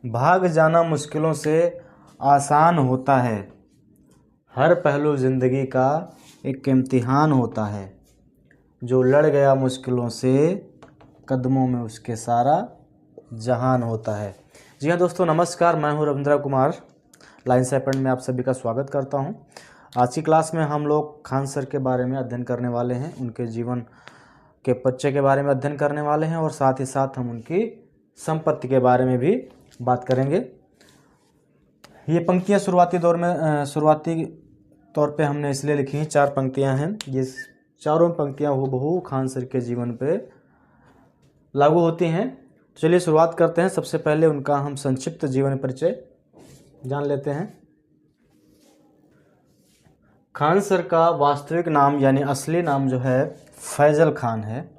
भाग जाना मुश्किलों से आसान होता है। हर पहलू ज़िंदगी का एक इम्तिहान होता है। जो लड़ गया मुश्किलों से, कदमों में उसके सारा जहान होता है। जी हाँ दोस्तों, नमस्कार। मैं हूँ रविंद्र कुमार। लाइन सेपरेट में आप सभी का स्वागत करता हूँ। आज की क्लास में हम लोग खान सर के बारे में अध्ययन करने वाले हैं, उनके जीवन के परिचय के बारे में अध्ययन करने वाले हैं और साथ ही साथ हम उनकी संपत्ति के बारे में भी बात करेंगे। ये पंक्तियाँ शुरुआती तौर पे हमने इसलिए लिखी हैं, 4 पंक्तियाँ हैं। ये चारों पंक्तियाँ हूबहू खान सर के जीवन पे लागू होती हैं। चलिए शुरुआत करते हैं। सबसे पहले उनका हम संक्षिप्त जीवन परिचय जान लेते हैं। खान सर का वास्तविक नाम यानी असली नाम जो है फैजल खान है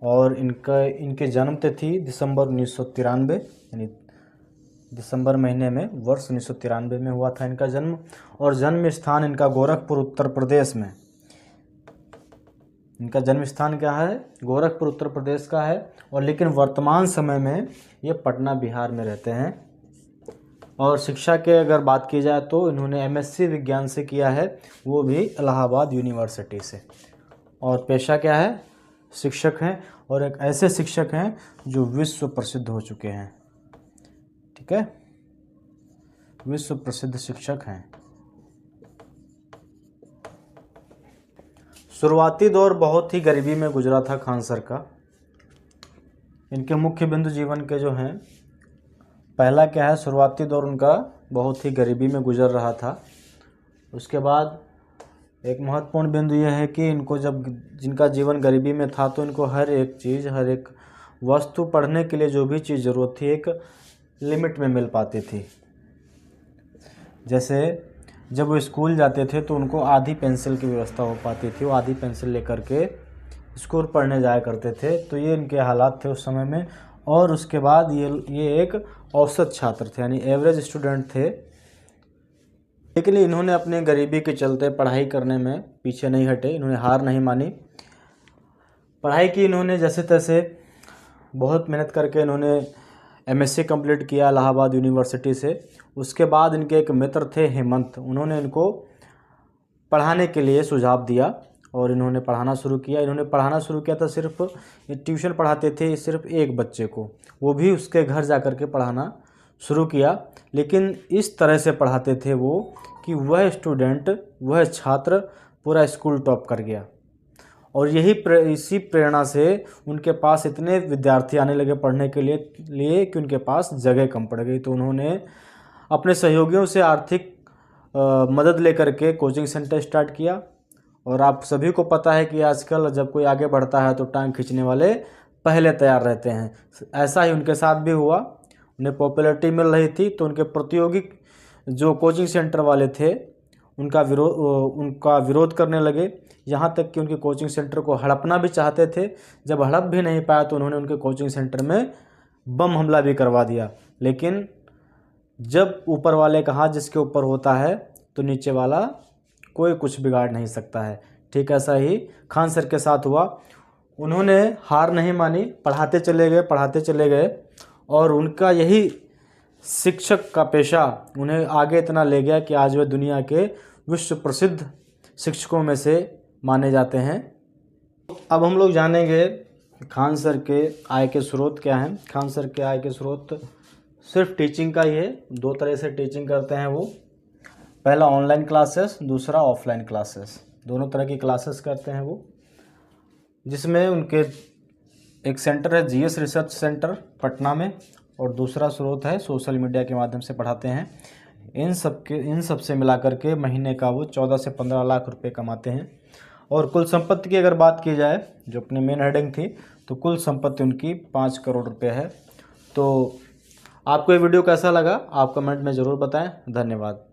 और इनके जन्म तिथि दिसंबर 1993 यानी दिसंबर महीने में वर्ष 1993 में हुआ था इनका जन्म। और जन्म स्थान इनका गोरखपुर उत्तर प्रदेश में। इनका जन्म स्थान क्या है? गोरखपुर उत्तर प्रदेश का है। और लेकिन वर्तमान समय में ये पटना बिहार में रहते हैं। और शिक्षा के अगर बात की जाए तो इन्होंने एमएससी विज्ञान से किया है, वो भी इलाहाबाद यूनिवर्सिटी से। और पेशा क्या है? शिक्षक हैं। और एक ऐसे शिक्षक हैं जो विश्व प्रसिद्ध हो चुके हैं। ठीक है, विश्व प्रसिद्ध शिक्षक हैं। शुरुआती दौर बहुत ही गरीबी में गुजरा था खान सर का। इनके मुख्य बिंदु जीवन के जो हैं, पहला क्या है, शुरुआती दौर उनका बहुत ही गरीबी में गुजर रहा था। उसके बाद एक महत्वपूर्ण बिंदु यह है कि इनको जिनका जीवन गरीबी में था तो इनको हर एक वस्तु पढ़ने के लिए जो भी चीज़ ज़रूरत थी एक लिमिट में मिल पाती थी। जैसे जब वो स्कूल जाते थे तो उनको आधी पेंसिल की व्यवस्था हो पाती थी, वो आधी पेंसिल लेकर के स्कूल पढ़ने जाया करते थे। तो ये इनके हालात थे उस समय में। और उसके बाद ये एक औसत छात्र थे यानी एवरेज स्टूडेंट थे। लेकिन इन्होंने अपने गरीबी के चलते पढ़ाई करने में पीछे नहीं हटे, इन्होंने हार नहीं मानी। पढ़ाई की इन्होंने जैसे तैसे बहुत मेहनत करके इन्होंने एमएससी कंप्लीट किया इलाहाबाद यूनिवर्सिटी से। उसके बाद इनके एक मित्र थे हेमंत, उन्होंने इनको पढ़ाने के लिए सुझाव दिया और इन्होंने पढ़ाना शुरू किया। इन्होंने पढ़ाना शुरू किया था, सिर्फ ये ट्यूशन पढ़ाते थे सिर्फ एक बच्चे को, वो भी उसके घर जा कर के पढ़ाना शुरू किया। लेकिन इस तरह से पढ़ाते थे वो कि वह छात्र पूरा स्कूल टॉप कर गया। और इसी प्रेरणा से उनके पास इतने विद्यार्थी आने लगे पढ़ने के लिए कि उनके पास जगह कम पड़ गई। तो उन्होंने अपने सहयोगियों से आर्थिक मदद लेकर के कोचिंग सेंटर स्टार्ट किया। और आप सभी को पता है कि आजकल जब कोई आगे बढ़ता है तो टांग खींचने वाले पहले तैयार रहते हैं। ऐसा ही उनके साथ भी हुआ। उन्हें पॉपुलैरिटी मिल रही थी तो उनके प्रतियोगी जो कोचिंग सेंटर वाले थे उनका विरोध करने लगे। यहाँ तक कि उनके कोचिंग सेंटर को हड़पना भी चाहते थे। जब हड़प भी नहीं पाया तो उन्होंने उनके कोचिंग सेंटर में बम हमला भी करवा दिया। लेकिन जब ऊपर वाले का हाथ जिसके ऊपर होता है तो नीचे वाला कोई कुछ बिगाड़ नहीं सकता है। ठीक ऐसा ही खान सर के साथ हुआ। उन्होंने हार नहीं मानी, पढ़ाते चले गए और उनका यही शिक्षक का पेशा उन्हें आगे इतना ले गया कि आज वे दुनिया के विश्व प्रसिद्ध शिक्षकों में से माने जाते हैं। अब हम लोग जानेंगे खान सर के आय के स्रोत क्या हैं। खान सर के आय के स्रोत सिर्फ टीचिंग का ही है। 2 तरह से टीचिंग करते हैं वो। पहला ऑनलाइन क्लासेस, दूसरा ऑफलाइन क्लासेस। दोनों तरह की क्लासेस करते हैं वो, जिसमें उनके एक सेंटर है जीएस रिसर्च सेंटर पटना में और दूसरा स्रोत है सोशल मीडिया के माध्यम से पढ़ाते हैं। इन सब से मिलाकर के महीने का वो 14 से 15 लाख रुपए कमाते हैं। और कुल संपत्ति की अगर बात की जाए, जो अपने मेन हेडिंग थी, तो कुल संपत्ति उनकी 5 करोड़ रुपए है। तो आपको ये वीडियो कैसा लगा आप कमेंट में ज़रूर बताएं। धन्यवाद।